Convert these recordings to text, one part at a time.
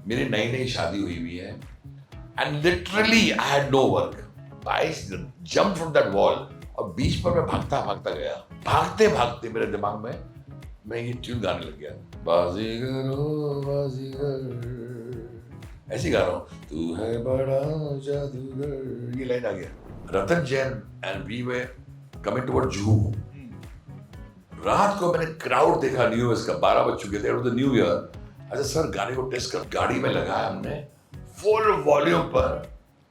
मेरी नई नई शादी हुई है and literally I had no work. I jump from that wall और बीच पर मैं भागता भागता गया। भागते भागते मेरे दिमाग में मैं ये ट्यून गाने लग गया, बाजीगर ओ बाजीगर, ऐसे गा रहा हूँ, तू है बड़ा जादूगर, ये लाइन आ गया। Ratan Jain and we were coming toward Juhu. रात को मैंने क्राउड देखा, न्यू ईयर का 12 बज चुके थे, न्यू ईयर। अच्छा सर गाने को टेस्ट कर, गाड़ी में लगाया हमने फुल वॉल्यूम पर,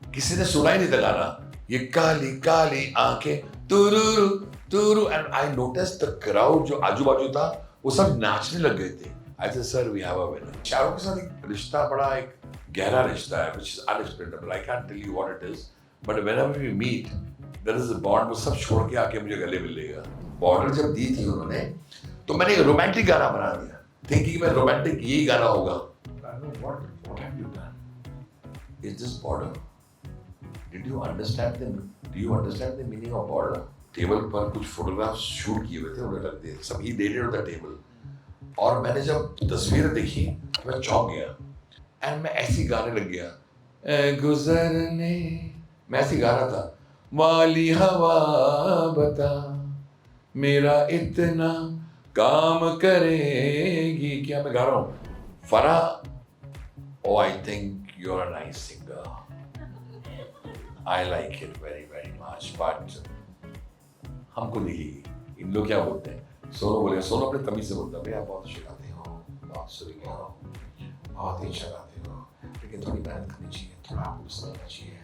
किसी ने सुना ही नहीं था गाना, ये काली काली आंखें तुरुरु तुरु, and I notice the crowd जो आजू बाजू था वो सब नाचने लग गए थे। I said sir we have a winner. Shahrukh के साथ एक रिश्ता बड़ा एक गहरा रिश्ता है, which is unexplainable, I can't tell you what it is, but whenever we meet there is a bond. वो सब छोड़ के आके मुझे गले मिल लेगा। बॉर्डर जब दी थी उन्होंने तो मैंने एक रोमांटिक गाना बना दिया, थिंकिंग में रोमांटिक यही गाना होगा। What have you done? Is this border? Did you understand the? Do you understand the meaning of border? Table पर कुछ फोटोग्राफ्स शूट किए हुए थे, उन्हें रख दिए, सब ही डेटेड ऑन द टेबल। और मैंने जब तस्वीरें देखी मैं चौंक गया एंड मैं ऐसी गाने लग गया, "ऐ गुजरने", मैं ऐसी गा रहा था, वाली हवा बता मेरा इतना काम करेगी क्या, मैं गा रहा हूँ। फरा, oh I think you're a nice singer, I like it very very much, but हमको नहीं, इन लोग क्या बोलते हैं, सोनू बोले, सोनू अपने तमीज से बोलता है, भैया बहुत अच्छा गाते हो, बहुत सुरीले हो, बहुत ही अच्छा गाते हो, लेकिन थोड़ी मेहनत करनी चाहिए, थोड़ा आपको समझना चाहिए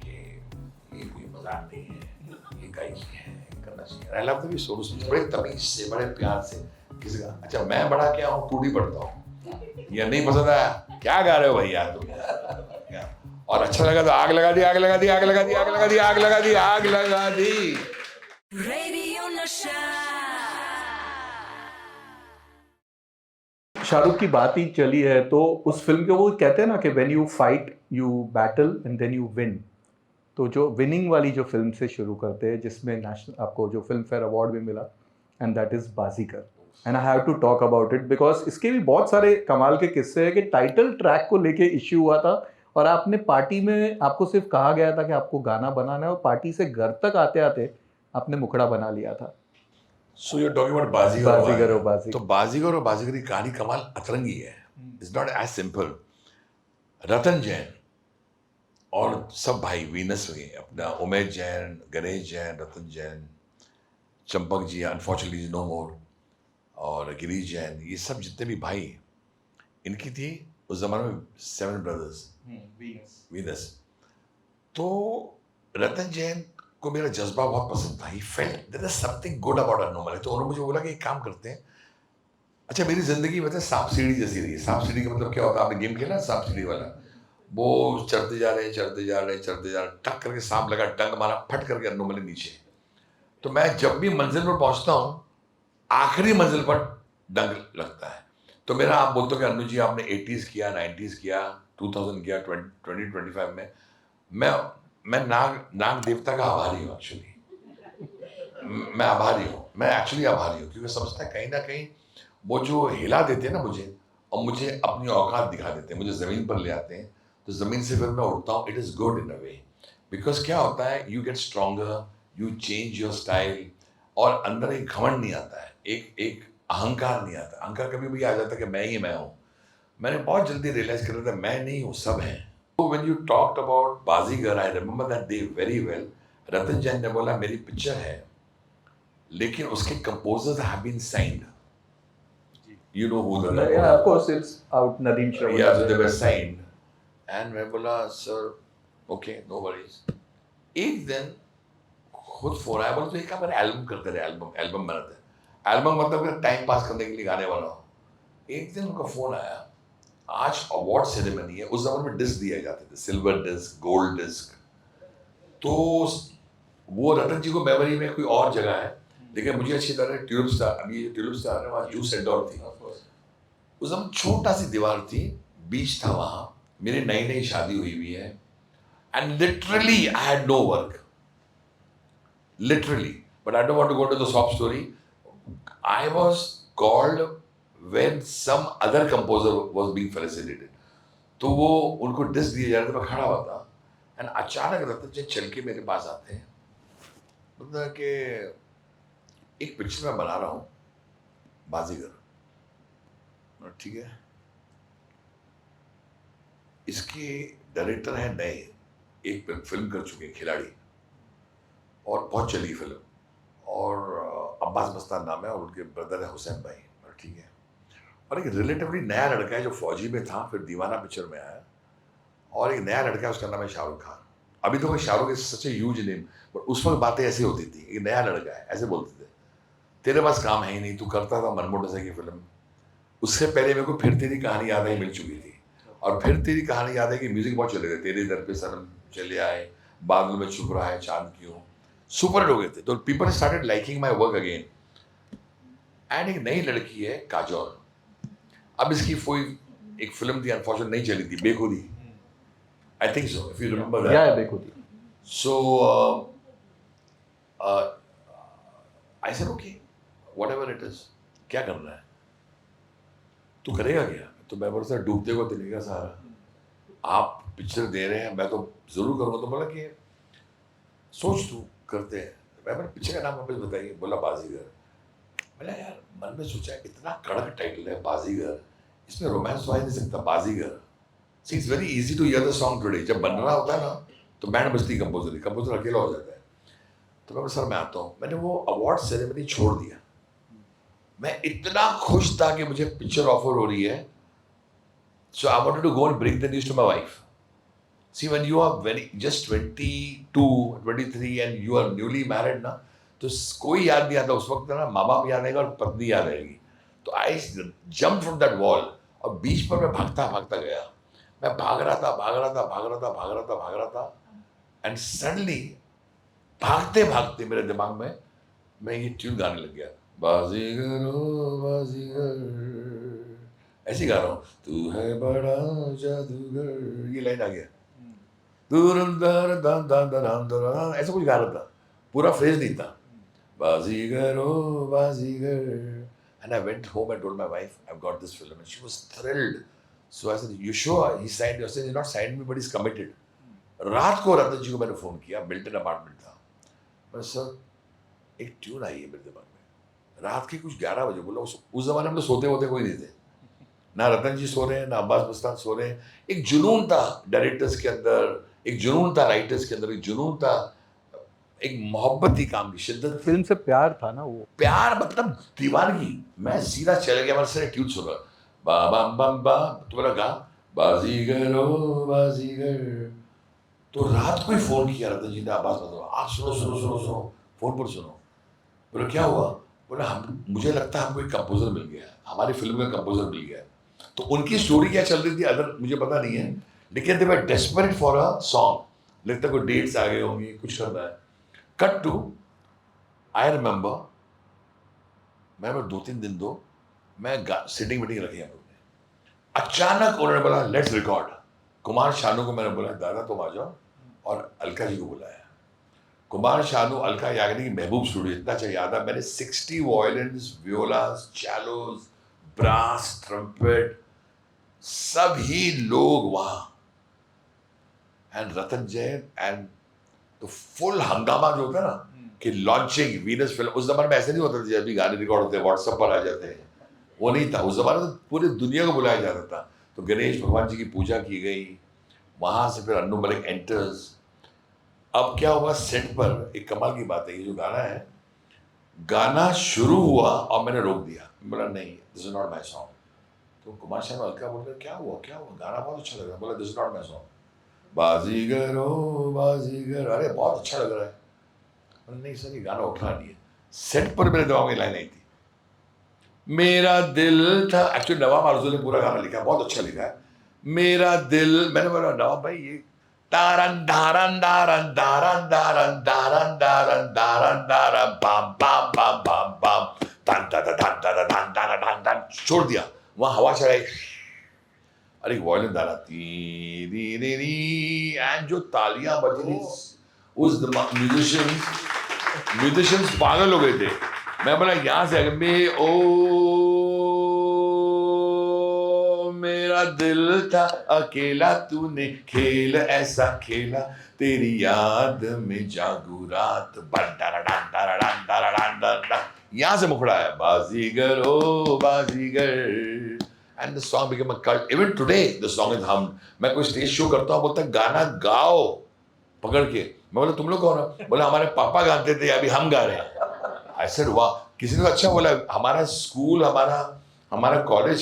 कि ये कोई मजाक नहीं है, ये गायकी है, करना चाहिए। I love the way Sonu से बड़े तमीज से, बड़े प्यार से किसी का, अच्छा मैं बड़ा क्या हूँ, टूटी पड़ता हूँ, या नहीं पसंद आया, क्या गा रहे हो भैया तुम, क्या, और अच्छा लगा तो आग लगा दी, आग लगा दी, आग लगा दी, आग लगा दी, आग लगा दी, आग लगा दी। रेडियो नशा। शाहरुख की बात ही चली है तो उस फिल्म के वो कहते हैं ना कि when you fight you battle and then you win. तो जो विनिंग वाली जो फिल्म से शुरू करते हैं जिसमें नेशनल आपको जो फिल्म फेयर अवार्ड भी मिला, and that is Baazigar. And I have to talk about it because इसके भी बहुत सारे कमाल के किस्से हैं कि टाइटल ट्रैक को लेके इश्यू हुआ था और आपने पार्टी में, आपको सिर्फ कहा गया था कि आपको गाना बनाना है और पार्टी से घर तक आते आते आपने मुखड़ा बना लिया था। So you're talking about बाजीगर बाजीगर और और बाजीगर। तो बाजीगर और बाजीगर की कहानी कमाल अतरंगी है। It's not as simple. रतन जैन और सब भाई वीनस हुए, अपना उमेश जैन, गणेश जैन, रतन जैन, चंपक जी अनफॉर्चुनेटली नो मोर, और गिरीश जैन, ये सब जितने भी भाई, इनकी थी उस जमाने में 7 ब्रदर्स वीनस। तो रतन जैन को मेरा जज्बा बहुत पसंद था। He felt there is something good about anomaly. तो उन्होंने मुझे बोला कि एक काम करते हैं। अच्छा मेरी जिंदगी मतलब सांप सीढ़ी जैसी रही है। सांप सीढ़ी का मतलब क्या होता है, आपने गेम खेला सांप सीढ़ी वाला, वो चढ़ते जा रहे हैं चढ़ते जा रहे हैं चढ़ते जा रहे हैं, टक करके सांप लगा, डंग मारा, फट करके अनोमली नीचे। तो मैं जब भी मंजिल पर पहुंचता हूँ आखिरी मंजिल पर डंग लगता है। तो मेरा, आप बोलते हो कि अनु जी आपने 80s किया, 90s किया, 2000 किया, 2025 में मैं नाग देवता का आभारी हूँ। एक्चुअली मैं आभारी हूँ, मैं एक्चुअली आभारी हूँ, क्योंकि समझता है कहीं ना कहीं वो जो हिला देते हैं ना मुझे, और मुझे अपनी औकात दिखा देते हैं, मुझे ज़मीन पर ले आते हैं, तो ज़मीन से फिर मैं उड़ता हूँ। It is good in a way, because क्या होता है, you get stronger, you change your style, और अंदर एक घमंड नहीं आता है, एक एक अहंकार नहीं आता। अहंकार कभी भी आ जाता है कि मैं ही मैं हूँ। मैंने बहुत जल्दी रियलाइज कर लिया था मैं नहीं हूँ, सब हैं। So when you talked about Baazigar, I remember that day very well. रतन जैन ने बोला मेरी पिक्चर है, लेकिन उसके composers have been signed. You know who the Yeah, of course it's out. Nadeem Shravan. Yeah, so they were signed. And मैं बोला sir okay, no worries. एक दिन खुद फोन आया, बोला तो एक मेरा एल्बम करते रहे, एल्बम बनाते हैं। एल्बम मतलब टाइम पास करने के लिए गाने वाला हो। एक दिन उनका फोन आया, आज अवार्ड सेरेमनी है, उस जमाने में डिस्क दिए जाते थे, सिल्वर डिस्क, गोल्ड डिस्क। तो वो रतन जी को मेमोरी में कोई और जगह है, लेकिन मुझे अच्छी तरह ट्यूलिप स्टार, अभी ट्यूलिप स्टार है, वहाँ जूस एंड डॉल थी। उस समय छोटा सी दीवार थी, बीच था वहाँ, मेरी नई नई शादी हुई है, and literally I had no work, literally, but I don't want to go to the sob story. I was called when some other composer was being felicitated. तो वो उनको डिस दिए जा रहे थे, मैं खड़ा हुआ था एंड अचानक रतन जी चल के मेरे पास आते हैं, मतलब कि एक पिक्चर मैं बना रहा हूँ बाजीगर, ठीक है, इसके डायरेक्टर हैं नए, एक फिल्म कर चुके हैं खिलाड़ी और बहुत चली फिल्म, और अब्बास मस्तान नाम है और उनके ब्रदर है हुसैन भाई, ठीक है, और एक रिलेटिवली नया लड़का है जो फौजी में था फिर दीवाना पिक्चर में आया, और एक नया लड़का है उसका नाम है शाहरुख खान। अभी तो Shahrukh is such a huge name, but उस वक्त बातें ऐसी होती थी, एक नया लड़का है ऐसे बोलते थे, तेरे पास काम है ही नहीं, तू करता था मनमोहन सिंह की फिल्म। उससे पहले मेरे को फिर तेरी कहानी याद आई मिल चुकी थी, और फिर तेरी कहानी याद है कि म्यूजिक बहुत चले थे, तेरे दर पे सनम चले आए, बादल में छुप रहा है चांद क्यों, सुपर हिट हो गए थे, तो people started liking my work again. And एक नई लड़की है काजोल, अब इसकी कोई एक फिल्म थी अनफॉर्चुनेट नहीं चली थी, बेखुदी, I think so if you remember that. या बेखुदी। So I said okay, whatever it is, क्या करना है, तू करेगा क्या? तो मैं बोला सर डूबते को दिलेगा सारा, आप पिक्चर दे रहे हैं मैं तो जरूर करूँगा। तो बोला कि सोच तू करते हैं। मैं बोला पिक्चर का नाम वापस बताइए। बोला बाजीगर। बोला यार मन में सोचा इतना कड़क टाइटल है बाजीगर, इसमें रोमांस तो आ ही नहीं सकता Baazigar. See it's very easy to hear the song today. जब बन रहा होता है ना तो बैंड बजती कंपोजर अकेला हो जाता है। तो मैं सर मैं आता हूँ। मैंने वो अवार्ड सेरेमनी छोड़ दिया। मैं इतना खुश था कि मुझे पिक्चर ऑफर हो रही है। So I wanted to go and break the news to my wife. See when you are very just 22, 23 and you are newly married ना, तो कोई याद नहीं आता उस वक्त ना, माँ बाप याद आएगा और पत्नी याद आएगी। तो आई जंप फ्रॉम दैट वॉल और बीच पर मैं भागता गया। मैं भाग रहा था एंड सडनली भागते भागते मेरे दिमाग में मैं ये ट्यून गाने लग गया, बाजीगर ओ बाजीगर, ऐसे गा रहा हूँ, तू है बड़ा जादूगर, ये लाइन आ गया। ऐसा कुछ गा रहा था, पूरा फ्रेज नहीं था। बाजीगर ओ बाजीगर। And I went home and told my wife, I've got this film, and she was thrilled. So I said, you sure? He signed you. I said, he's not signed me, but he's committed. रात को रतन जी को मैंने phone किया, Milton apartment था। मैं sir एक tune आई है मेरे दिमाग में, रात के कुछ 11 बजे। बोला उस जमाने में तो सोते होते कोई नहीं थे, ना रतन जी सो रहे हैं ना अब्बास मस्तान सो रहे हैं। एक जुनून था डायरेक्टर्स के अंदर, एक जुनून था राइटर्स के अंदर, एक जुनून था, एक मोहब्बत ही काम की शिद्दत। फिल्म से प्यार था ना, वो प्यार मतलब दीवानगी। मैं सीधा चले गया, मैंने ट्यून सुना, बा बम बम बा, तो बोला गा बाजीगर ओ बाजीगर। तो रात को ही फोन किया रतन जी ने, अब्बास मस्तान, आप सुनो, फोन पर सुनो। बोला क्या हुआ? बोला हम, मुझे लगता है हमको एक कंपोजर मिल गया, हमारी फिल्म का कंपोजर मिल गया। तो उनकी स्टोरी क्या चल रही थी अदर मुझे पता नहीं है, लेकिन दे वर डेस्परेट फॉर अ सॉन्ग। लगता है कोई डेट्स आ गए होंगी, कुछ करना है। कट टू आई रिमेंबर, मैं 2-3 दिन मैं सिटिंग मीटिंग रखी हम लोग ने। अचानक उन्होंने बोला लेट्स रिकॉर्ड। कुमार शानू को मैंने बोला दादा तुम आ जाओ, और अलका जी को बुलाया। कुमार शानू, अलका याग्निक, महबूब स्टूडियो, इतना अच्छा याद है। मैंने 60 वायलिन्स, वियोलास, चैलोस, ब्रास, ट्रम्पेट, सभी लोग वहां, एंड रतन जैन एंड तो फुल हंगामा जो होता है ना कि लॉन्चिंग वीनस फिल्म। उस जमाने में ऐसे नहीं होता था जब भी गाने रिकॉर्ड होते हैं व्हाट्सएप पर आ जाते हैं, वो नहीं था। उस जमाने में तो पूरी दुनिया को बुलाया जाता था। तो गणेश भगवान जी की पूजा की गई, वहां से फिर अन्नू मलिक एंटर्स। अब क्या हुआ सेट पर, एक कमाल की बात है, ये जो गाना है, गाना शुरू हुआ और मैंने रोक दिया। बोला नहीं this is not my song. तो कुमार शानू हल्का बोल रहे क्या हुआ, गाना बहुत अच्छा लग रहा है। बोला this is not my song, Baazigar ओ बाजीगर, अरे बहुत अच्छा लग रहा है। नहीं सर ये गाना उठना नहीं है। सेट पर मेरे दिमाग में लाइन आई थी, मेरा दिल था, एक्चुअली नवाब आरज़ू ने पूरा गाना लिखा, बहुत अच्छा लिखा है। मेरा दिल, मैंने बोला नवाब भाई ये तारन दारन दारन दारन दारन दारन दारन दारन दारन बम बम बम बम बम धन धन धन धन धन धन धन धन, छोड़ दिया। वहाँ हवा चढ़ाई, अरे वॉयलिन डाला, ती दी दी दी, एंड जो तालियां बज रही, उस म्यूजिशियंस पागल हो गए थे। मैं बोला यहाँ से अगर मैं ओ मेरा दिल था अकेला, तूने खेल ऐसा खेला, तेरी याद में जागू रात यहाँ से मुखड़ा है बाजीगर ओ बाजीगर, and the song became a cult. Even today the song is hummed. मैं कोई स्टेज शो करता हूँ, बोलता है गाना गाओ पकड़ के, मैं बोला तुम लोग कौन हो, बोला हमारे पापा गाते थे अभी हम गा रहे हैं। I said वाह, किसी ने तो अच्छा बोला, हमारा स्कूल, हमारा कॉलेज,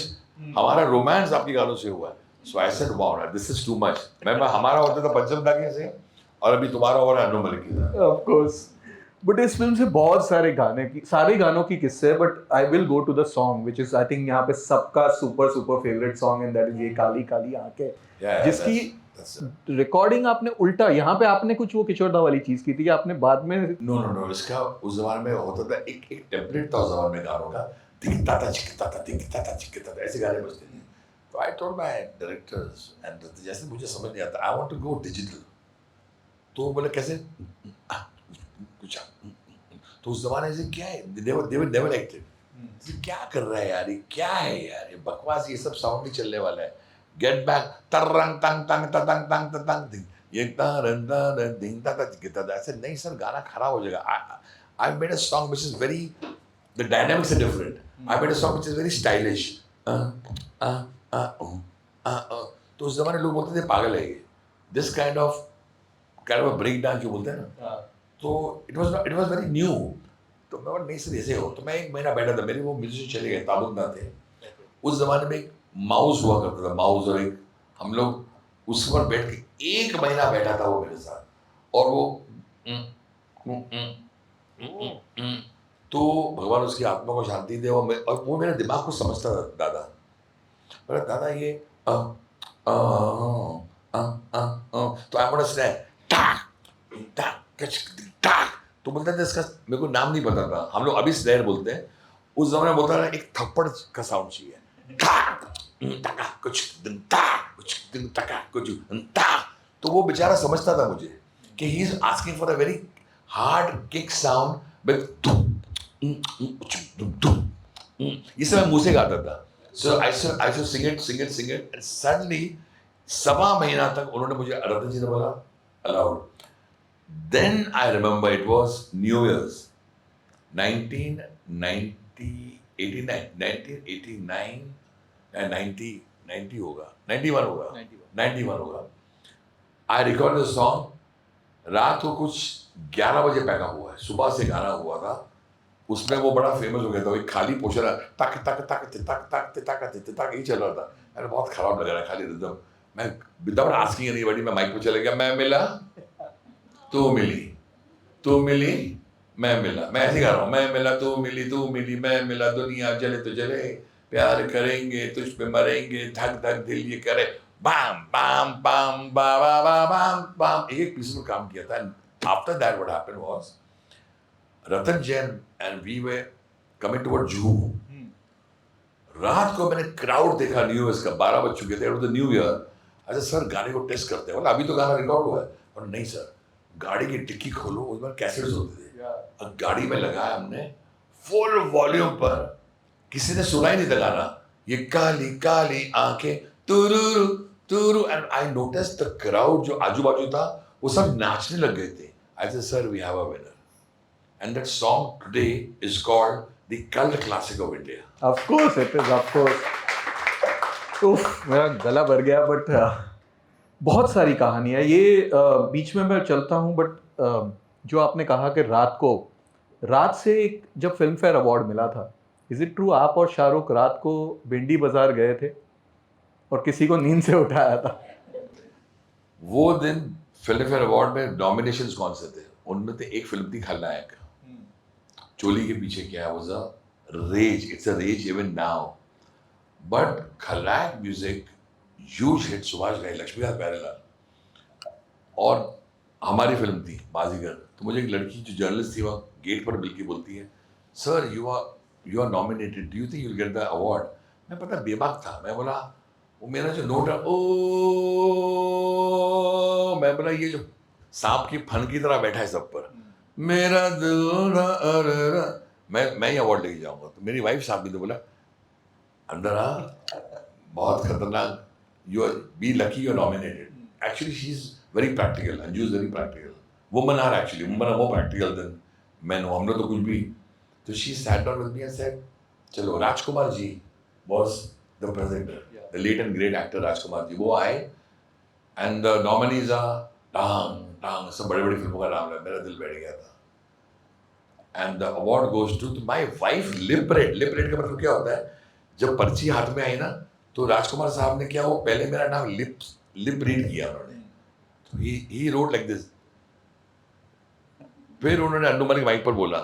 हमारा रोमांस आपके गानों से हुआ है। So I said wow, this is too much. हमारा होता था पंचम दा के से, और अभी तुम्हारा हो रहा है अनु मलिक के साथ। ऑफ कोर्स, बट इस फिल्म से बहुत सारे गानों की किस्से, but I will go to the song which is I think यहाँ पे सबका super super favourite song, and that is ये काली काली आंखें, जिसकी रिकॉर्डिंग आपने उल्टा, यहाँ पे आपने कुछ वो किशोरदा वाली चीज की थी कि आपने बाद में नो इसका उस जमाने में होता था, एक टेम्पलेट था उस जमाने में गानों का, दिखता था चिकता था, ऐसे गाने बजते थे। तो I told my directors, and जैसे मुझे समझ नहीं आता, I want to go digital, तो बोले कैसे कुछ, तो उस जमाने से क्या है, देवर एक्टेड, क्या कर रहा है यार, ये क्या है यार, ये बकवास, ये सब साउंड नहीं चलने वाला है, गेट बैक तरंग तंग तंग तंग तंग तंग, ये तरंग दिन तक, ऐसे नहीं सर, गाना खराब हो जाएगा। I made a song which is very, the dynamics are different, I made a song which is very stylish, तो उस जमाने लोग बोलते थे पागल है ये, this kind of break dance जो बोलते हैं ना, तो इट वाज वेरी न्यू। तो मैं बोला नहीं सर ऐसे हो, तो मैं 1 महीना बैठा था, मेरे वो म्यूजिशियन चले गए, ताबुकदार थे उस जमाने में, एक माउस हुआ करता था, माउस, और एक हम लोग उस पर बैठ के 1 महीना बैठा था वो मेरे साथ, और वो तो भगवान उसकी आत्मा को शांति दे, और वो मेरे दिमाग को समझता था दादा, बोला दादा ये तो आई वांट टू से तो बोलते थे, इसका मेरे को नाम नहीं पता था, हम लोग अभी स्नैर बोलते हैं, उस जमाने में बोलता था एक थप्पड़ का साउंड चाहिए, तो वो बेचारा समझता था मुझे कि he is asking for a very hard kick sound with, ये सब मैं मुंह से गाता था। सो आई सिंग इट एंड सडनली 1.25 महीना तक उन्होंने मुझे, रतन जी ने बोला allowed, then I remember it was New Year's 1989 and 90 होगा, 91 होगा। I recorded the song, रात को कुछ 11 बजे पैकअप हुआ है, सुबह से गाना हुआ था, उसमें वो बड़ा फेमस हो गया था, एक खाली पोछा तक तक तक तक तक तक तक ही चल रहा था, अरे बहुत खराब लग रहा है खाली रिदम, मैं विदाउट आस्किंग एनीबॉडी मैं माइक पे चले गया, मैं मिला तू मिली मैं मिला, मैं ऐसे गा रहा हूँ, मैं मिला तू मिली मैं मिला, दुनिया जले तो जले, प्यार करेंगे तुझ पे मरेंगे, धक धक दिल ये करे, बाम बाम बाम बा बा बा बाम बाम, एक पीस में काम किया था। After that what happened was, Ratan Jain and we were coming toward Juhu, रात को मैंने क्राउड देखा, न्यू ईयर का 12 बज चुके थे, it was the new year, अच्छा सर गाने को टेस्ट करते हैं, बोला अभी तो गाना रिकॉर्ड हुआ है, और नहीं सर गाड़ी की डिक्की खोलो, उस बार कैसेट्स होते थे, और गाड़ी में लगाया हमने फुल वॉल्यूम पर, किसी ने सुना ही नहीं था गाना, ये काली काली आंखें तुरुरु तुरु, and I notice the crowd जो आजू बाजू था वो सब नाचने लग गए थे। I said sir we have a winner, and that song today is called the cult classic of India. Of course it is, of course. उफ, मेरा गला भर गया, बट बहुत सारी कहानियाँ ये बीच में मैं चलता हूँ, बट जो आपने कहा कि रात से एक जब फिल्म फेयर अवार्ड मिला था, इज इट ट्रू आप और शाहरुख रात को भिंडी बाजार गए थे और किसी को नींद से उठाया था? वो दिन फिल्म फेयर अवार्ड में नॉमिनेशंस कौन से थे, उनमें से एक फिल्म थी खलनायक, चोली के पीछे क्या है, was a rage, it's a rage even now, but Khalnayak music huge hit, Subhash Ghai, Laxmikant Pyarelal, और हमारी फिल्म थी बाजीगर, तो मुझे एक लड़की जो जर्नलिस्ट थी वह गेट पर मिलकर बोलती है, sir you are nominated, do you think you will get the award? मैं पता बेबाक था, मैं बोला वो मेरा जो नोट है, ओ मैं बोला ये जो सांप की फन की तरह बैठा है सब पर, मेरा दिल मैं ये अवार्ड लेके जाऊंगा, तो मेरी वाइफ साहब भी तो बोला अंदर आ, बहुत खतरनाक be lucky you're nominated. Actually, she's very practical. Anju is very practical. Women are more practical than men. हम लोग तो कुछ भी. So she sat down with me and said, चलो Rajkumar ji was the presenter, the late and great actor Rajkumar ji. वो आए and the nominees are टांग सब बड़े बड़ी फिल्मों का नाम है. मेरा दिल बैठ गया था. And the award goes to my wife. Lip read का मतलब क्या होता है? जब पर्ची हाथ में आई ना तो राजकुमार साहब ने क्या वो पहले मेरा नाम लिप रीड किया उन्होंने. तो he wrote like this. फिर उन्होंने अन्नू मलिक माइक पर बोला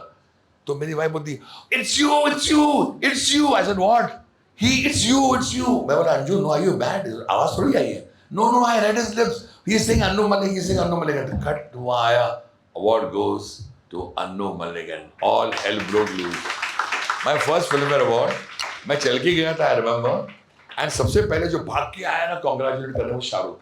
तो मेरी वाइफ बोलती it's you. I said what? It's you. मैं बोला Anju no are you bad? आवाज थोड़ी आई है. No I read his lips. He's saying Annu Malik. Cut हुआ आया. Award goes to Annu Malik and all hell broke loose. My first Filmfare award. मैं चल के गया था I remember. And सबसे पहले जो भाग के आया ना congratulate करने वो शाहरुख.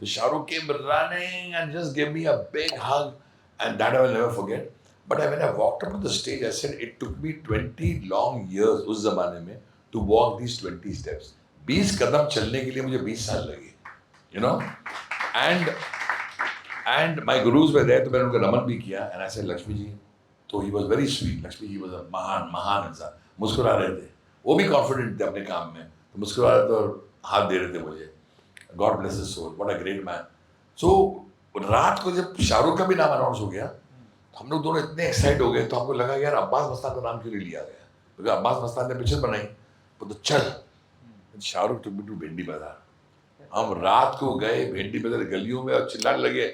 तो Shahrukh came running and just gave me a big hug and that I will never forget. But when I walked up to the stage, I said it took me 20 long years उस ज़माने में to walk these 20 steps. 20 कदम चलने के लिए मुझे 20 साल लगे. You know? And my gurus were there तो मैंने उनको नमन भी किया and I said Lakshmi ji तो he was very sweet. Lakshmi ji was a महान इंसान. मुस्कुरा रहे थे. वो भी कॉन्फिडेंट थे अपने काम में तो मुस्कुरा रहे थे और हाथ दे रहे थे मुझे. God bless his soul. What a great man. So रात को जब शाहरुख का भी नाम अनाउंस हो गया तो हम लोग दोनों इतने एक्साइट हो गए तो हमको लगा यार अब्बास मस्तान का नाम क्यों नहीं लिया गया क्योंकि अब्बास मस्तान ने पिक्चर बनाई तो चल शाहरुख टू भिंडी बाजार. हम रात को गए भिंडी बाजार गलियों में और चिल्लाने लगे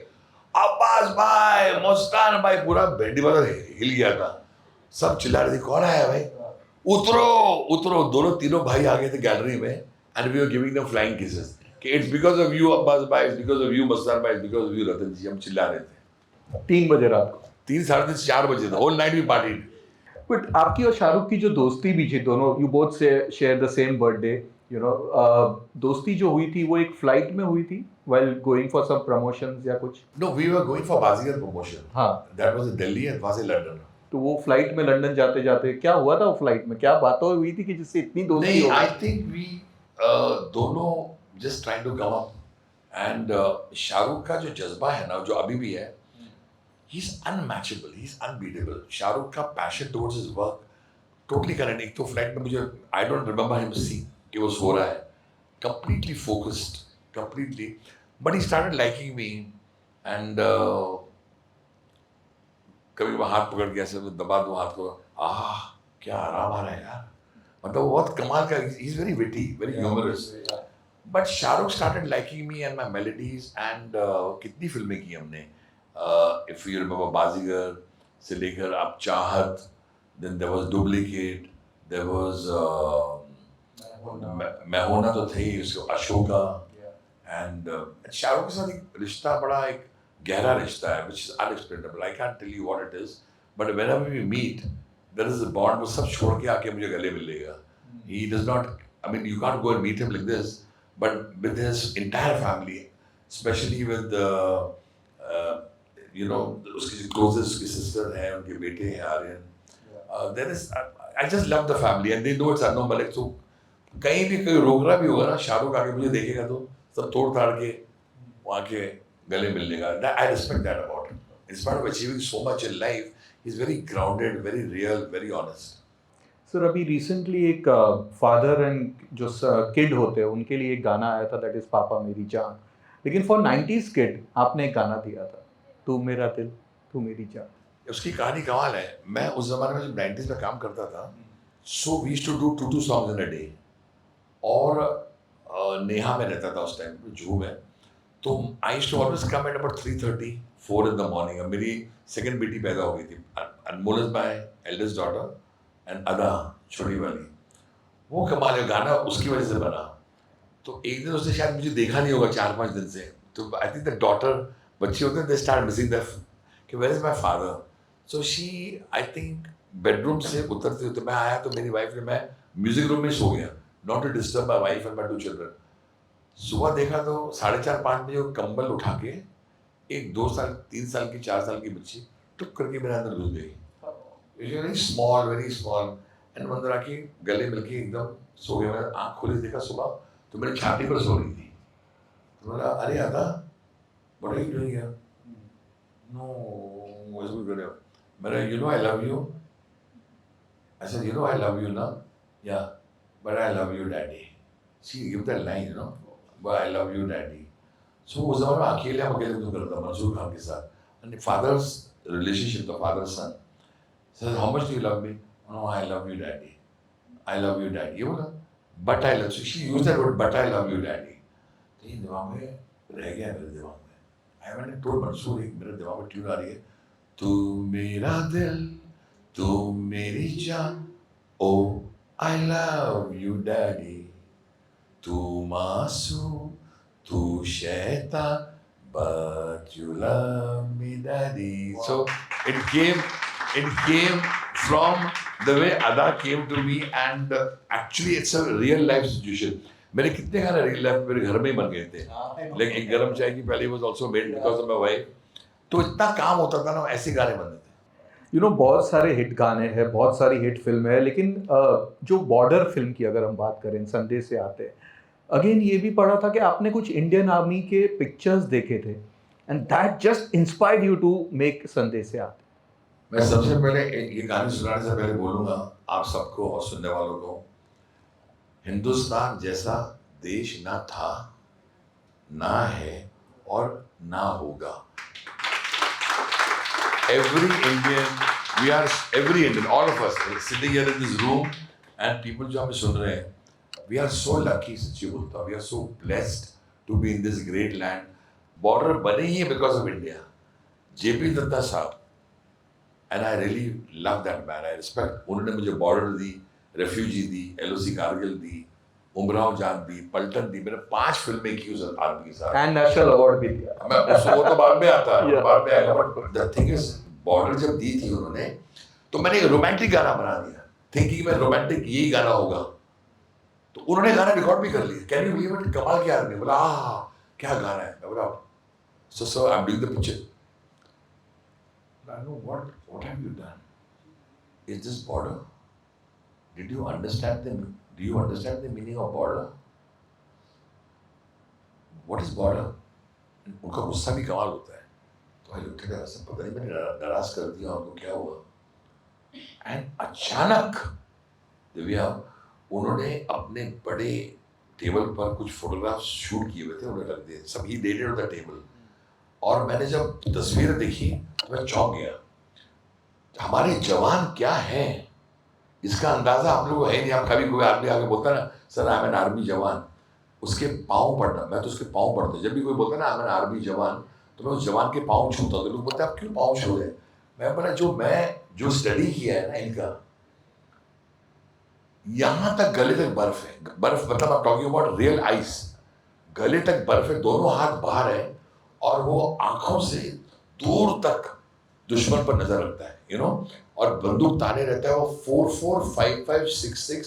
अब्बास भाई मस्तान भाई. पूरा भिंडी बाजार हिल गया था. सब चिल्ला रहे थे कौन आया भाई. उतरो दोनों तीनों भाई आ गए थे गैलरी में and we were giving them flying kisses कि it's because of you Abbas भाई, it's because of you Mastan भाई, it's because of you Ratan ji. हम चिल्ला रहे थे 3 बजे रात को. 3 साढ़े 3 4 बजे था. Whole night we partied. But आपकी और शाहरुख की जो दोस्ती भी थी दोनों यू बोथ से share the same birthday you know दोस्ती जो हुई थी वो एक फ्लाइट में हुई थी while going for some promotions या कुछ. No we were going for Baazigar promotion. हाँ that was in Delhi and वहां से लंदन. तो वो फ्लाइट में लंदन जाते जाते क्या हुआ था वो फ्लाइट में क्या बातें हुई थी कि जिससे इतनी दोस्ती नहीं हो गई? आई थिंक वी दोनों just trying to come up and Shahrukh का जो जज्बा है ना जो अभी भी है he is unmatchable, he is unbeatable. Shahrukh का passion towards his work totally correct. एक तो फ्लाइट में मुझे I don't remember him see कि वो सो रहा है. Completely focused completely. But he started liking me and कभी वो हाथ पकड़ के ऐसे दबा दो हाथ को. क्या आराम आ रहा है यार. मतलब बहुत कमाल का. He is very witty very humorous. But Shahrukh started liking me and my melodies and कितनी फिल्में की हमने. इफ यू रिमेंबर बाजीगर से लेकर आप Chaahat, then there was duplicate, there was मैं होना तो थे उसको अशोका. एंड शाहरुख के साथ एक रिश्ता बड़ा एक गहरा रिश्ता है which is unexplainable. I can't tell you what it is, but whenever we meet, there is a bond. वो सब छोड़ के आके मुझे गले मिल लेगा. He does not. I mean, you can't go and meet him like this, but with his entire family, especially with you know उसकी जो closest उसकी sister है, उनके बेटे हैं Aryan. There is. I just love the family and they know it's Annu Malik. So कहीं भी कोई रोक रहा भी होगा ना शाहरुख आके मुझे देखेगा तो सब तोड़ ताड़ के वहाँ के गले मिलने का. I respect that about him. In spite of achieving so much in life, he's very grounded, very real, very honest. Sir अभी रिसेंटली एक फादर एंड जो किड होते हैं उनके लिए एक गाना आया था दैट इज पापा मेरी जान. लेकिन फॉर 90s किड आपने एक गाना दिया था तू मेरा दिल तू मेरी जान. उसकी कहानी कमाल है. मैं उस जमाने में जब 90s में काम करता था so we used to do 2 songs in a day. और नेहा में रहता था उस टाइम पे जूहू में. तो I used to always come at about 3:30 4 in the morning. मेरी सेकंड बेटी पैदा हो गई थी. Anmol is my eldest daughter and Ada छोटी वाली. वो कमाल है गाना उसकी वजह से बना. तो एक दिन उसने शायद मुझे देखा नहीं होगा 4-5 दिन से. तो आई थिंक द डॉटर बच्चे होते हैं दे स्टार्ट मिसिंग द कि where is my father. So she I think bedroom से उतरते हुए मैं आया तो मेरी वाइफ ने मैं म्यूजिक रूम में सो गया not to disturb my wife and my 2 children. सुबह देखा तो 4:30-5 बजे वो कंबल उठा के एक 2 साल 3 साल की 4 साल की बच्ची टुक करके मेरे अंदर घुस गई. वेरी स्मॉल एंड अंदर आके गले मिलके एकदम सो गया. मैंने आँख खोली देखा सुबह तो मेरी छाती पर सो रही थी. तो बोला अरे आता what are you doing here? No, what's good here? मैंने you know I love you. I said you know I love you ना? Yeah, but I love you daddy. She give that line you know, but I love you daddy. So उस जमाने में अकेले कुछ करता मंसूर खान के साथ. And the father's relationship, the father son. Says how much do you love me? No, I love you daddy. I love you daddy. ये बोला but I love you. She used that word but I love you daddy. तो ये दिमाग में रह गया मेरे दिमाग में. I मैंने टोल मंसूर एक मेरे दिमाग में ट्यून आ रही है. तू मेरा दिल, तू मेरी जान. Oh, I love you daddy. तू मासूम, तू शैतान, but you love me daddy. So it came from the way Ada came to me and actually it's a real life situation. मेरे कितने गाने रियल लाइफ मेरे घर में ही बन गए थे. लेकिन एक गरम चाय की पहले was also made because of my wife. तो इतना काम होता था ना ऐसे गाने बनते थे. यू नो बहुत सारे हिट गाने हैं, बहुत सारी हिट फिल्म है, लेकिन जो बॉर्डर फिल्म की अगर हम बात करें, संदेश से आते हैं, अगेन ये भी पढ़ा था कि आपने कुछ इंडियन आर्मी के पिक्चर्स देखे थे and that just inspired you to make संदेश से आते. मैं सबसे पहले ये गाने सुनाने से पहले बोलूँगा आप सबको और सुनने वालों को, हिंदुस्तान जैसा देश ना था, ना है और ना होगा. Every Indian, all of us sitting here in this room and people जो हमें सुन रहे हैं, we are so lucky, सच्ची बोलता हूँ, we are so blessed to be in this great land. Border बने ही है because of India. JP Dutta साहब, and I really love that man. I respect. उन्होंने मुझे border दी, refugee दी, LOC कारगिल दी, उमराव जान दी, पलटन दी. मैंने 5 फिल्में की उस आदमी के साथ. एंड नेशनल अवार्ड भी दिया. मैं वो तो बाद में आता है, Yeah. बाद में आएगा. But the thing is border जब दी थी उन्होंने, तो मैंने एक रोमांटिक गाना बना दिया, थिंकिंग में रोमांटिक यही गाना होगा. तो उन्होंने गाना रिकॉर्ड भी कर लिया. Can you believe it? कमाल किया आदमी. बोला क्या गाना है. मैं बोला so I am doing the picture. I know what have you done. Is this border? Did you understand do you understand the meaning of border? What is border? उनका गुस्सा भी कमाल होता है. तो भाई उठे थे, पता नहीं मैंने नाराज कर दिया उनको, क्या हुआ. एंड अचानक दिव्या, उन्होंने अपने बड़े टेबल पर कुछ फोटोग्राफ्स शूट किए हुए थे, उन्होंने रख दिए. सब ही डेटेड ऑन द टेबल. और मैंने जब तस्वीरें देखी तो मैं चौंक गया. हमारे जवान क्या हैं इसका अंदाजा हम लोग को है नहीं. आप कभी कोई आदमी आके बोलता ना sir I am an army जवान, उसके पाँव पड़ना, मैं तो उसके पाँव पड़ता. जब भी कोई बोलता ना आई एम एन आर्मी जवान, तो मैं उस जवान के पाँव छूता हूँ. तो लोग बोलते आप क्यों पाँव छू रहे हैं. मैं बोला जो स्टडी किया है ना इनका, यहाँ तक गले तक बर्फ है. बर्फ मतलब आप टॉकिंग अबाउट रियल आइस. गले तक बर्फ है, दोनों हाथ बाहर है, और वो आंखों से दूर तक दुश्मन पर नजर रखता है, यू नो. और बंदूक ताने रहता है वो 4, 4, 5, 5, 6, 6,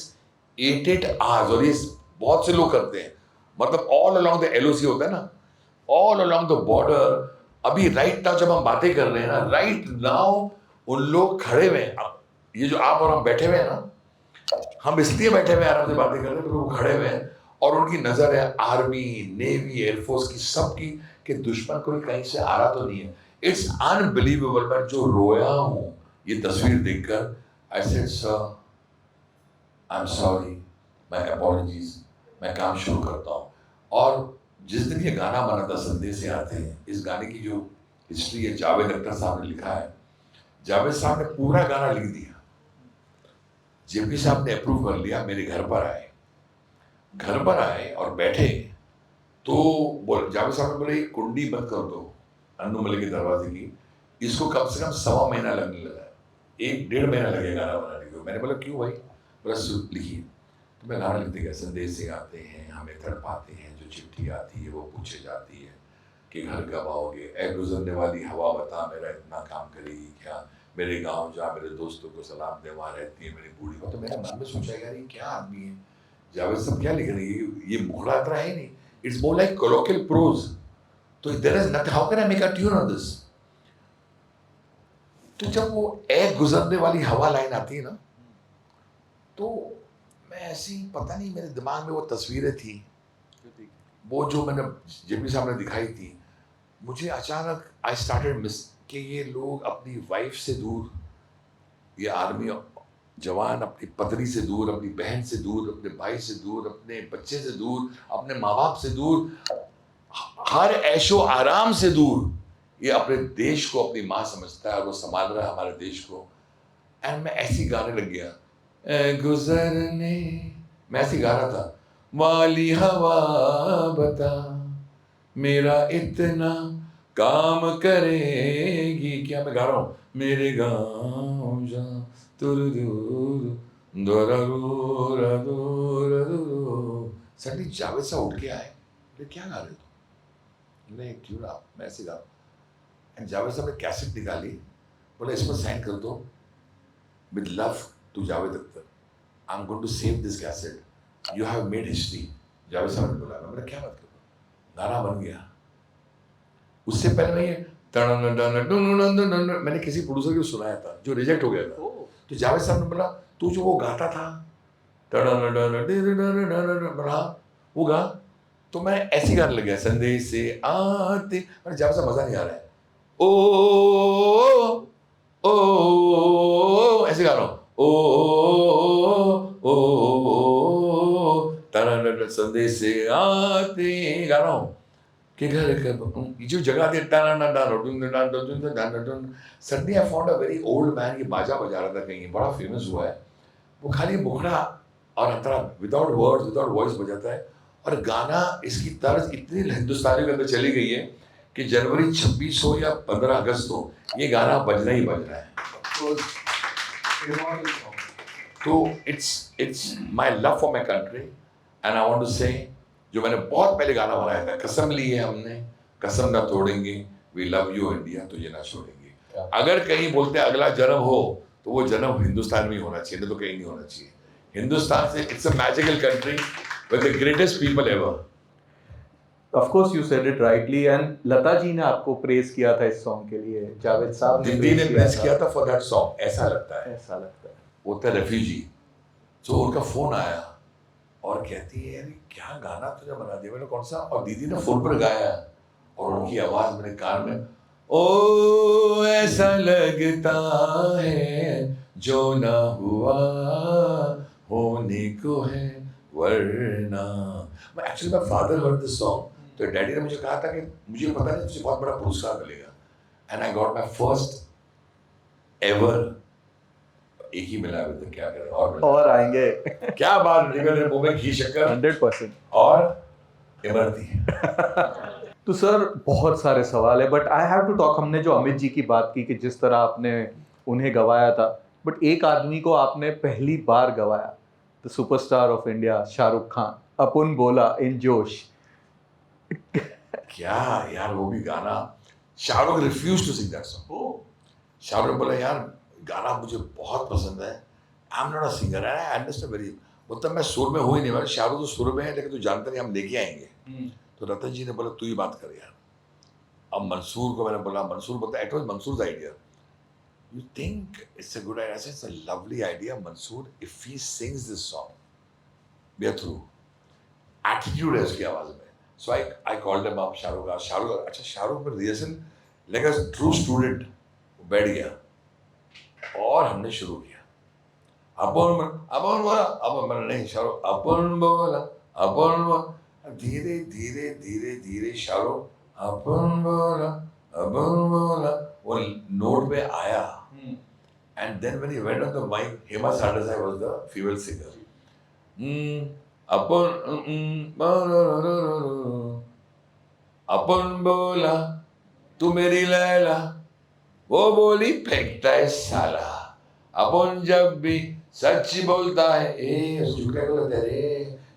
8 आवर्स. और ये बहुत से लोग करते हैं. मतलब ऑल अलोंग द LOC होता है ना, ऑल अलोंग द बॉर्डर. अभी राइट नाउ जब हम बातें कर रहे हैं ना, राइट नाउ उन लोग खड़े हुए हैं. अब ये जो आप और हम बैठे हुए हैं ना, हम इसलिए बैठे हुए आराम से बातें कर रहे हैं क्योंकि वो खड़े हुए हैं और उनकी नजर है आर्मी, नेवी, एयरफोर्स की, सबकी, कि दुश्मन कोई कहीं से आ रहा तो नहीं है. It's unbelievable. मैं जो रोया हूँ ये तस्वीर देखकर, आई said sir I am sorry, my apologies. मैं काम शुरू करता हूँ. और जिस दिन ये गाना बना था संदेश से आते हैं, इस गाने की जो हिस्ट्री है जावेद अख्तर साहब ने लिखा है. जावेद साहब ने पूरा गाना लिख दिया. JP साहब ने अप्रूव कर लिया. मेरे घर पर आए और बैठे तो बोल जावेद साहब ने बोले कुंडी बंद कर दो अन्नू मलिक के दरवाजे की. इसको कम से कम 1.25 महीना लगने लगा. 1-1.5 महीना लगेगा गाना बनाने को. मैंने बोला क्यों भाई? बस लिखिए. तो मैं गाना लिखते गया. संदेश से आते हैं हमें तड़पाते हैं, जो चिट्ठी आती है वो पूछे जाती है कि घर कब आओगे. ऐ गुजरने वाली हवा बता मेरा इतना काम करेगी क्या. मेरे गांव जा मेरे दोस्तों को सलाम दे, वहाँ रहती है मेरी बूढ़ी. तो मैंने मन में सोचा यार ये क्या आदमी है, जावेद साहब क्या लिख रहे हैं. ये मुखड़ा इतना है नहीं. It's more like colloquial prose. तो there is nothing, how can I make a tune on this. तो जब वो ऐ गुजरने वाली हवा लाइन आती है ना, तो मैं ऐसी पता नहीं मेरे दिमाग में वो तस्वीरें थी. वो जो मैंने जेपी साहब ने दिखाई थी, मुझे अचानक आई स्टार्टेड मिस कि ये लोग अपनी वाइफ से दूर, ये आर्मी जवान अपनी पत्नी से दूर, अपनी बहन से दूर, अपने भाई से दूर, अपने बच्चे से दूर, अपने माँ बाप से दूर, हर ऐशो आराम से दूर, ये अपने देश को अपनी माँ समझता है और वो संभाल रहा है हमारे देश को। एंड मैं ऐसी गाने लग गया, "ऐ गुजरने", मैं ऐसी गा रहा था, "वाली हवा बता मेरा इतना काम करेगी क्या", मैं गा रहा हूँ, "मेरे गाँव जा तुर दूर दोरा दूरा दूरा दूर", सडनली जावेद साहब उठ के आए, बोले क्या गा रहे हो तुम? मैं क्यों ना, मैं ऐसे गा रहा हूँ। एंड जावेद साहब ने कैसेट निकाली, बोले इसमें साइन कर दो, with love to Javed Akhtar, I'm going to save this cassette, you have made history। Javed साहब ने बोला, मैंने क्या बात कर, गाना बन गया। उससे पहले मैं ये मैंने किसी प्रोड्यूसर को सुनाया था जो रिजेक्ट हो गया था, तो जावेद साहब ने बोला तू जो वो गाता था बोला वो गा, तो मैं ऐसे गाने लग गया, संदेश से आते, मैंने जावेद साहब मजा नहीं आ रहा है, ओ ओ ऐसे गा रहा हूँ, ओ संदेश से आते गा रहा हूँ कि घर का जो जगह they suddenly I found a very old man, ये बाजा बजा रहा था कहीं, बड़ा फेमस हुआ है, वो खाली मुखड़ा और अंतरा विदाउट वर्ड्स विदाउट वॉइस बजाता है, और गाना इसकी तर्ज इतनी हिंदुस्तानी के अंदर चली गई है कि जनवरी 26 हो या 15 अगस्त हो, ये गाना बजना ही बजना है। तो it's my love for my country and I want to say, जो मैंने बहुत पहले गाना बनाया था, कसम ली है हमने कसम ना तोड़ेंगे, वी लव यू इंडिया, तुझे ना छोड़ेंगे। अगर कहीं बोलते अगला जन्म हो तो वो जन्म हिंदुस्तान में ही होना चाहिए, नहीं तो कहीं नहीं होना चाहिए। हिंदुस्तान से, it's a magical country with the greatest people ever. Of course you said it rightly, and Lata ji ने आपको प्रेज किया था इस सॉन्ग के लिए, जावेद साहब ने प्रेज किया था फॉर दैट सॉन्ग, ऐसा लगता है। वो था रेफ्यूजी, तो उनका फोन आया और कहती है यार क्या गाना तुझे बना दिया, मैंने कौन सा, और दीदी ने फोन पर गाया और उनकी आवाज मेरे कान में, ओ ऐसा लगता है जो ना हुआ होने को है वरना। मैं actually my father heard this song, तो डैडी ने मुझे कहा था कि मुझे पता नहीं तुझे बहुत बड़ा पुरस्कार मिलेगा, and I got my first ever, एक ही मिला अभी तक, क्या करें और आएंगे क्या बात निकल रही, मुंह में घी शक्कर 100%। और इमरती। तो सर बहुत सारे सवाल है, but I have to talk, हमने जो अमित जी की बात की कि जिस तरह आपने उन्हें गवाया था, बट एक आदमी को आपने पहली बार गवाया, the superstar of India Shahrukh Khan, अपन बोला इन जोश। क्या यार वो भी गाना, Shahrukh refuse to sing that song. Shahrukh ने बोला यार गाना मुझे बहुत पसंद है, I am not a singer, I understand very, मतलब मैं सुर में हो ही नहीं, मैं शाहरुख तो सुर में है लेकिन तू जानता नहीं हम लेके आएंगे। तो रतन जी ने बोला तू ही बात कर यार। अब मंसूर को मैंने बोला, मंसूर बोलता it was Mansoor's idea, you think it's a good idea, it's a lovely idea Mansoor, if he sings this song we are through, attitude है उसकी आवाज में। So I called him up, Shahrukh, अच्छा शाहरुख में rehearsal like a true student बैठ गया और हमने शुरू किया, अपन बोला नहीं शाहरुख, अपन बोला धीरे धीरे धीरे धीरे शाहरुख अपन बोला वो नोट पे आया, and then when he went on the mic, Hema Sardesai was the female singer, अपन बोला तू मेरी लैला, वो बोली फेंकता है साला, अपन जब भी सच बोलता है,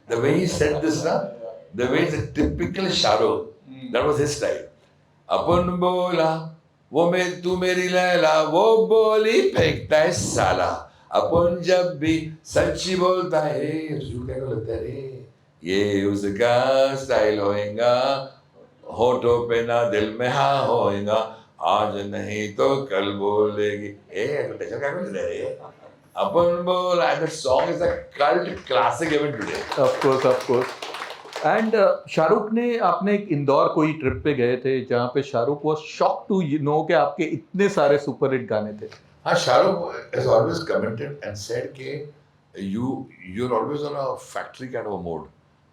the way he said this ना, the way it's a typical Shahrukh, that was his style. अपन बोला वो मैं तू मेरी लैला, वो बोली फेंकता है साला, अपन जब भी सच्ची बोलता है, ये उसका स्टाइल होएगा, होठों पे ना दिल में हाँ होएगा, आज नहीं तो कल बोलेगी, टेंशन क्या कर रहे हैं, अपन बोला। That song is a cult classic even today. Of course. And Shahrukh ने आपने एक इंदौर कोई ट्रिप पे गए थे जहाँ पे Shahrukh was shock to know कि आपके इतने सारे सुपर हिट गाने थे. हाँ, Shahrukh has always commented and said कि you're always on a factory kind of a mode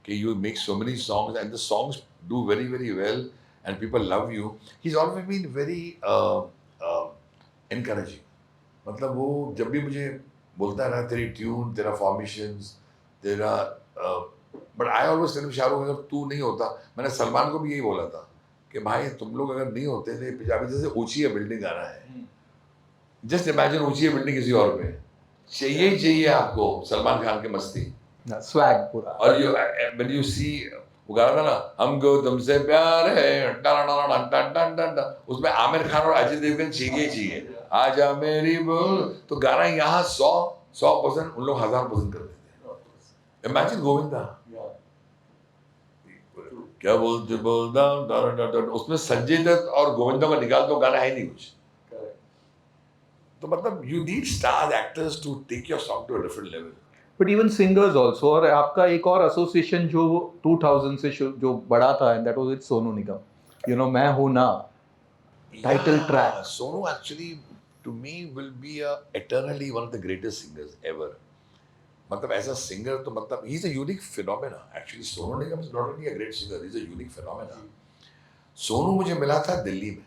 कि you make so many songs and the songs do very very well and people love you. He's always been very encouraging. मतलब वो जब भी मुझे बोलता है ना तेरी ट्यून, तेरा फॉर्मेशंस, तेरा but I always tell Shahrukh अगर तू नहीं होता, मैंने सलमान को भी यही बोला था कि भाई तुम लोग अगर नहीं होते थे पंजाबी जैसे ऊंची है बिल्डिंग गाना है, जस्ट इमेजिन ऊंची है बिल्डिंग किसी और पे, चाहिए आपको सलमान खान की मस्ती. स्वैग पूरा. और यू व्हेन यू सी वो गाना था ना हमको तुमसे प्यार है उसमें आमिर खान और अजय देवगन चाहिए आजा मेरी बोल, तो गाना यहाँ 100% उन लोग 1000% करते थे. इमेजिन गोविंदा क्या बोलते उसमें संजय दत्त और गोविंदा को निकाल तो गाना है नहीं कुछ. तो मतलब you need star actors to take your song to a different level. But even singers also. और आपका एक और एसोसिएशन जो 2000 से जो बड़ा था and that was with Sonu Nigam. You know मैं हूं ना title track. Sonu actually to me will be eternally one of the greatest singers ever. मतलब ऐसा सिंगर तो मतलब he is a unique phenomena. Actually Sonu Nigam is not only a great singer, he is a unique phenomena. Sonu मुझे मिला था दिल्ली में,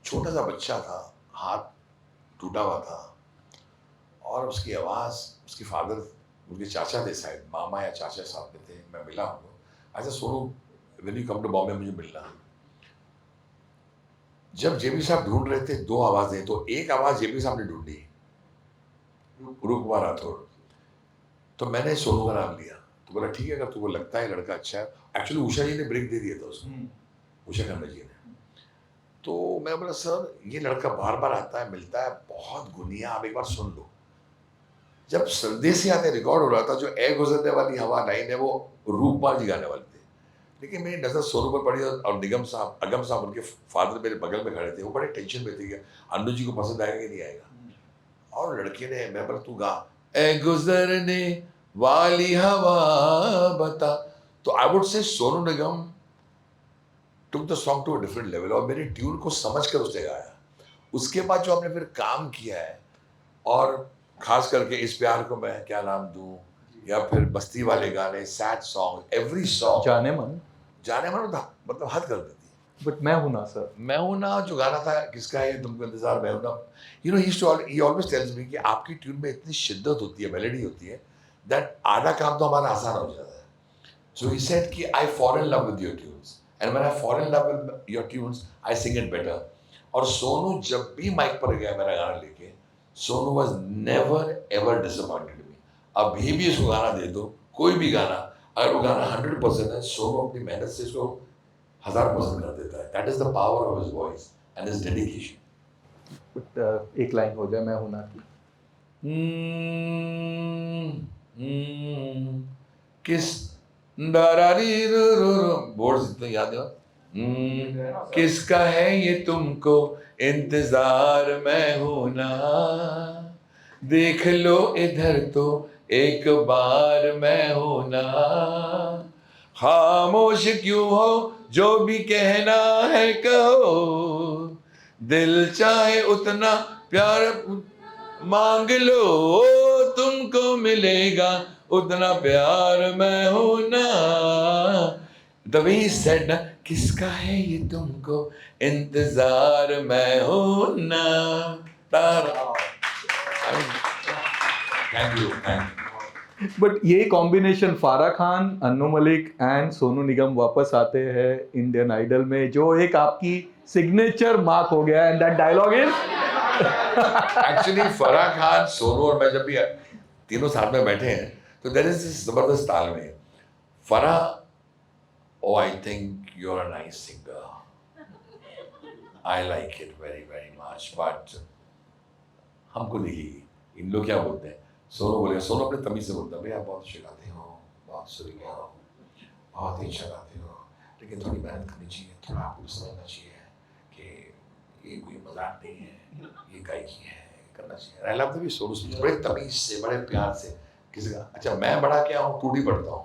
छोटा सा बच्चा था, हाथ टूटा हुआ था और उसकी आवाज़, उसके फादर उनके चाचा थे शायद, मामा या चाचा साथ में थे, मैं मिला उनको. ऐसा Sonu when you come to Bombay मुझे मिलना. जब जेपी साहब ढूंढ रहे थे 2 आवाज़ें, तो एक आवाज़ जेपी साहब ने ढूंढी, रूप कुमार राठौड़. तो मैंने सोनू का नाम लिया. तो बोला ठीक है अगर तुमको लगता है लड़का अच्छा है. एक्चुअली उषा जी ने ब्रेक दे दिया था उसको, उषा खन्ना जी ने. तो मैं बोला सर ये लड़का बार बार आता है, मिलता है, बहुत गुनिया, आप एक बार सुन लो. जब संदेश आते रिकॉर्ड हो रहा था, जो ए गुजरने वाली हवा लाइन है वो रूपपाल जी गाने वाले थे, लेकिन मेरी नज़र सोनू पर पड़ी और निगम साहब, अगम साहब उनके फादर मेरे बगल में खड़े थे. वो बड़े टेंशन में थे कि अन्नू जी को पसंद आएगा कि नहीं आएगा. और लड़के ने, मैं बोला तू गा ए गुजरने वाली हवा बता. तो I would say Sonu Nigam took the song to a different level और मेरी ट्यून को समझ कर उसने गाया. उसके बाद जो हमने फिर काम किया है, और खास करके इस प्यार को मैं क्या नाम दूं, या फिर बस्ती वाले गाने, सैड सॉन्ग, एवरी सॉन्ग, जाने मन मतलब हद कर देती. बट मैं हूं ना सर. मैं हूं ना जो गाना था, किसका है तुमको इंतजार, मैं हूं ना. You know he always tells me कि आपकी ट्यून में इतनी शिद्दत होती है, मेलोडी होती है, दैट आधा काम तो हमारा आसान हो जाता है. सो ही सेड कि I fall in love with your tunes and when I fall in love with your tunes I sing it better. और सोनू जब भी माइक पर गया मेरा गाना लेके, Sonu was never ever disappointed मी. अभी भी उसको गाना दे दो, कोई भी गाना, अगर वो गाना 100% है, सोनू अपनी मेहनत से इसको 1000% कर देता है. That is the power of his voice and his dedication. एक लाइन हो जाए मैं हूं ना की. किस दारारी बोर्ड जितने याद है. किसका है ये तुमको इंतजार, मैं हूं ना, देख लो इधर तो एक बार, मैं हूं ना, खामोश क्यों हो, जो भी कहना है कहो, दिल चाहे उतना प्यार मांग लो, तुमको मिलेगा उतना प्यार, मैं हूं ना. The way he said ना, किसका है ये तुमको इंतजार, मैं हूं ना. Thank you. बट ये कॉम्बिनेशन फारा खान, अन्नू मलिक एंड सोनू निगम वापस आते हैं इंडियन आइडल में, जो एक आपकी सिग्नेचर मार्क हो गया. And that dialogue is actually Farah Khan, Sonu और मैं जब भी तीनों साथ में बैठे हैं तो देयर इज दिस जबरदस्त तालमेल. Farah, oh I think you're a nice singer, I like it very very much, but हमको नहीं, इन लोग क्या बोलते हैं, सोनू बोलेगा, सोनू अपने तमीज से बोलता है भैया बहुत अच्छा गाते हो, बहुत सुरीले हो, बहुत ही अच्छा गाते हो, लेकिन थोड़ी मेहनत करनी चाहिए, थोड़ा आपको समझना चाहिए कि ये कोई मजाक नहीं है, ये गायकी है, करना चाहिए. I love the way Sonu बड़े तमीज से, बड़े प्यार से किसी का. अच्छा मैं बड़ा क्या हूँ, टूटी पढ़ता हूँ,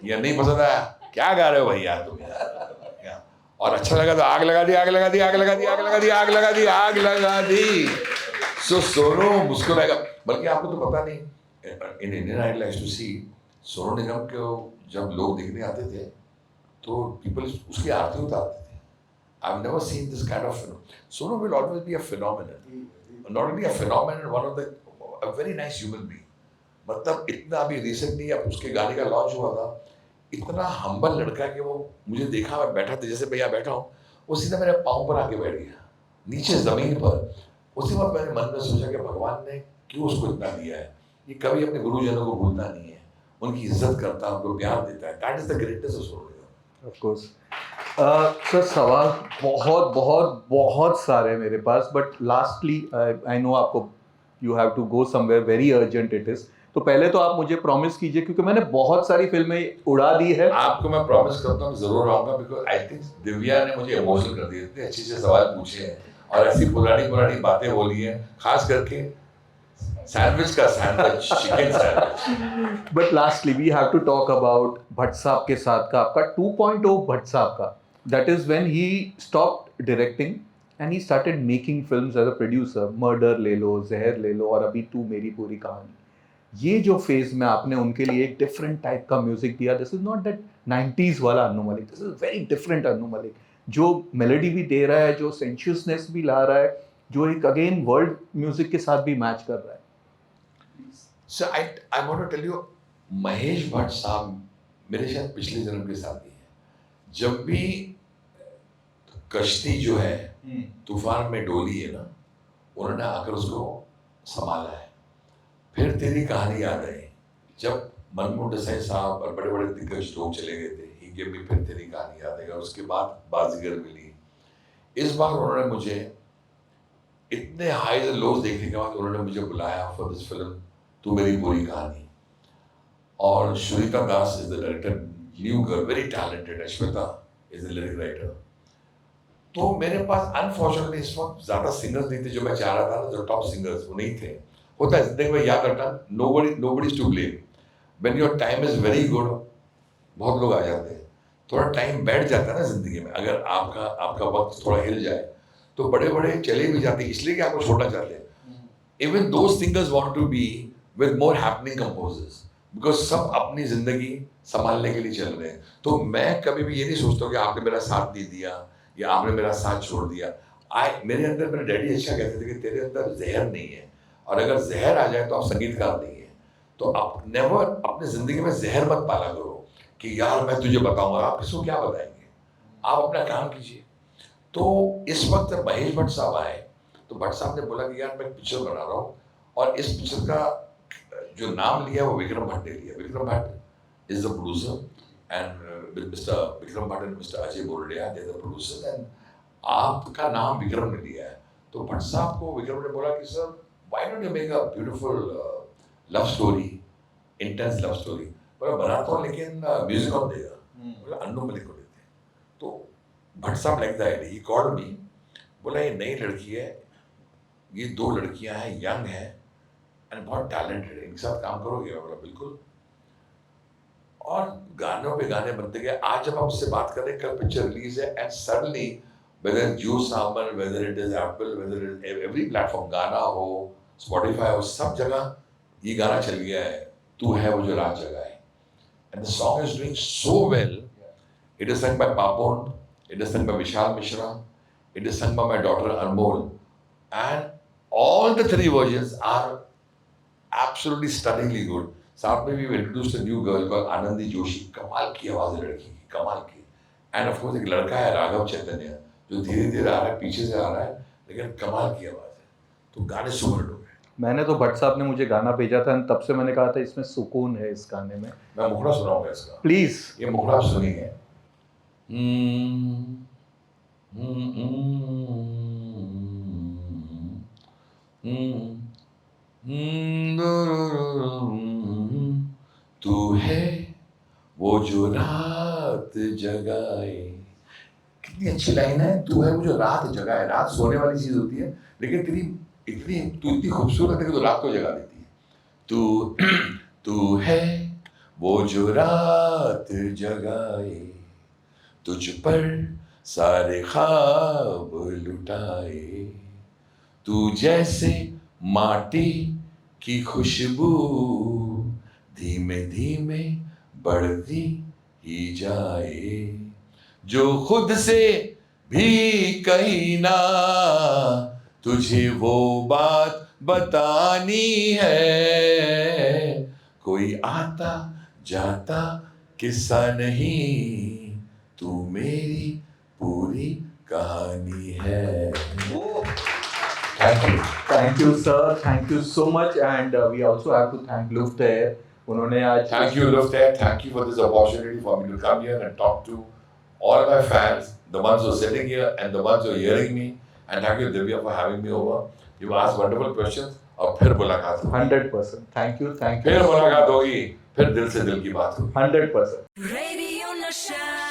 या नहीं पसंद आया, क्या गा रहे हो भैया तुम यार, और अच्छा लगा तो आग लगा दी, आग लगा दी, आग लगा दी, आग लगा दी, आग लगा दी, आग लगा दी। सो सोनू मुस्कुराएगा, बल्कि आपको तो पता नहीं, in Indian Idol I to see Sonu Nigam को जब लोग देखने आते थे तो पीपल उसकी आरती उतारते थे। I've never seen this kind of phenomenon. Sonu will always be a phenomenon. Not only a phenomenon, one of the a very nice human being. मतलब इतना अभी रिसेंटली अब उसके गाने का लॉन्च हुआ था, इतना हम्बल लड़का कि वो मुझे देखा, मैं बैठा था जैसे भैया बैठा हूँ, वो सीधा मेरे पाँव पर आके बैठ गया, नीचे जमीन पर। उसी वक्त मैंने मन में सोचा कि भगवान ने क्यों उसको इतना दिया है, ये कभी अपने गुरुजनों को भूलता नहीं है, उनकी इज्जत करता है, उनको प्यार देता है। That is the greatest of Sonu Nigam. Of course. Sir सवाल बहुत बहुत बहुत सारे हैं मेरे पास, बट लास्टली आई नो आपको you have to go somewhere, very urgent it is, तो पहले तो आप मुझे प्रॉमिस कीजिए, क्योंकि मैंने बहुत सारी फिल्में उड़ा दी है। आपको मैं प्रॉमिस करता हूँ जरूर आऊंगा, बिकॉज आई थिंक दिव्या ने मुझे इमोशनल कर दिया, इतने अच्छे से सवाल पूछे हैं और ऐसी पुरानी पुरानी बातें बोली हैं, खास करके सैंडविच का sandwich, chicken sandwich. But lastly we have to talk about Bhatt साहब के साथ का आपका 2.0 भट्ट साहब का, that is when he stopped directing and he started making films as a producer. Murder ले लो, जहर ले लो, और अभी तू मेरी पूरी कहानी। ये जो फेज में आपने उनके लिए एक डिफरेंट टाइप का म्यूजिक दिया, this is not that 90s वाला Annu Malik, this is very different Annu Malik, जो मेलोडी भी दे रहा है, जो सेंशुअसनेस भी ला रहा है, जो एक अगेन वर्ल्ड म्यूजिक के साथ भी मैच कर रहा है। So I want to tell you, Mahesh Bhatt साहब मेरे शायद पिछले जन्म के साथी हैं। जब भी कश्ती जो है तूफान में डोली है ना, उन्होंने आकर उसको संभाला है। फिर तेरी कहानी याद आई, जब मनमोहन देसाई साहब और बड़े बड़े दिग्गज लोग चले गए थे, ही गेव मी फिर तेरी कहानी याद आई, और उसके बाद बाजीगर मिली। इस बार उन्होंने मुझे इतने हाईज एंड लोज देखने के बाद उन्होंने मुझे बुलाया फॉर दिस फिल्म तू मेरी पूरी कहानी। और Shweta Das is the director, new girl, very talented, Shweta is the lyric writer. तो मेरे पास अनफॉर्चुनेटली इस वक्त ज़्यादा सिंगर्स नहीं थे जो मैं चाह रहा था ना, जो टॉप सिंगर्स, वो नहीं थे। होता है जिंदगी में, याद रखना, nobody is to blame. When your time is very good, बहुत लोग आ जाते हैं। थोड़ा टाइम बैठ जाता है ना जिंदगी में, अगर आपका वक्त थोड़ा हिल जाए तो बड़े बड़े चले भी जाते हैं, इसलिए कि आपको छोड़ना चाहते हैं। Even those singers want to be with more happening composers, because सब अपनी जिंदगी संभालने के लिए चल रहे हैं। तो मैं कभी भी ये नहीं सोचता कि आपने मेरा साथ दे दिया या आपने मेरा साथ छोड़ दिया। मेरे अंदर, मेरे डैडी अच्छा कहते थे कि तेरे अंदर जहर नहीं है, और अगर जहर आ जाए तो आप संगीतकार नहीं है। तो आप नेवर अपनी जिंदगी में जहर मत पाला करो कि यार मैं तुझे बताऊंगा, आप किसको क्या बताएंगे, आप अपना काम कीजिए। तो इस वक्त महेश भट्ट साहब आए तो भट्ट साहब ने बोला कि यार मैं पिक्चर बना रहा हूँ, और इस पिक्चर का जो नाम लिया वो विक्रम भट्ट ने लिया। Vikram Bhatt is the producer and mister Vikram Bhatt and mister Ajay Bordia they the producer, and आपका नाम विक्रम ने लिया है। तो भट्ट साहब को विक्रम ने बोला कि sir why don't you make a beautiful love story, intense love story. बोला बनाता हूँ, लेकिन म्यूजिक कौन देगा? बोला अन्नू मलिक को देते हैं। तो भट्ट साहब like the idea, he called me, बोला ये नई लड़की है, ये दो लड़कियां हैं, यंग हैं एंड बहुत टैलेंटेड है, इनके साथ काम करोगे? मैं बोला बिल्कुल। और गानों पे गाने बनते गए। आज जब हम उससे बात कर रहे हैं, कल पिक्चर रिलीज है, and suddenly whether Jio Saavn, whether it is Apple, whether it every platform, गाना हो, स्पॉटिफाई हो, सब जगह ये गाना चल गया है, तू है वो जो रात जगह है। And the song is doing so well. It is sung by Papon, it is sung by Vishal Mishra, it is sung by my daughter Anmol, and all the three versions are absolutely stunningly good. साथ में भी introduced a new girl called Anandi Joshi, कमाल की आवाज़ है लड़की की, कमाल की। एंड ऑफ कोर्स एक लड़का है राघव चैतन्य, जो धीरे धीरे आ रहा है, पीछे से आ रहा है, लेकिन कमाल की आवाज़ है। तो गाने सुपर हिट हो गए। मैंने तो भट्ट साहब ने मुझे गाना भेजा था, तब से मैंने कहा था इसमें सुकून है इस गाने में। मैं मुखड़ा सुनाऊंगा इसका, प्लीज। ये मुखड़ा आप सुनिए। तू है वो जो रात जगाए, कितनी अच्छी लाइन है। तू है वो जो रात जगाए। रात सोने वाली चीज होती है, लेकिन तू इतनी खूबसूरत है कि तो रात को जगा देती है। तू है वो जो रात जगाए, तुझ पर सारे ख्वाब लुटाए, तू जैसे माटी की खुशबू धीमे धीमे बढ़ती ही जाए, जो खुद से भी कहीं ना तुझे वो बात बतानी है, कोई आता जाता किस्सा नहीं, तू मेरी पूरी कहानी है। Thank you sir, thank you so much and we also have to thank लुफ्ट उन्होंने आज Thank you, Luftair. Thank you for this opportunity for me to come here and talk to all my fans, the ones who are sitting here and the ones who are hearing me. And thank you, Divya, for having me over. You asked wonderful questions. और फिर मुलाकात होगी। 100%. Thank you. फिर मुलाकात होगी, फिर दिल से दिल की बात होगी। 100%. Radio Nasha.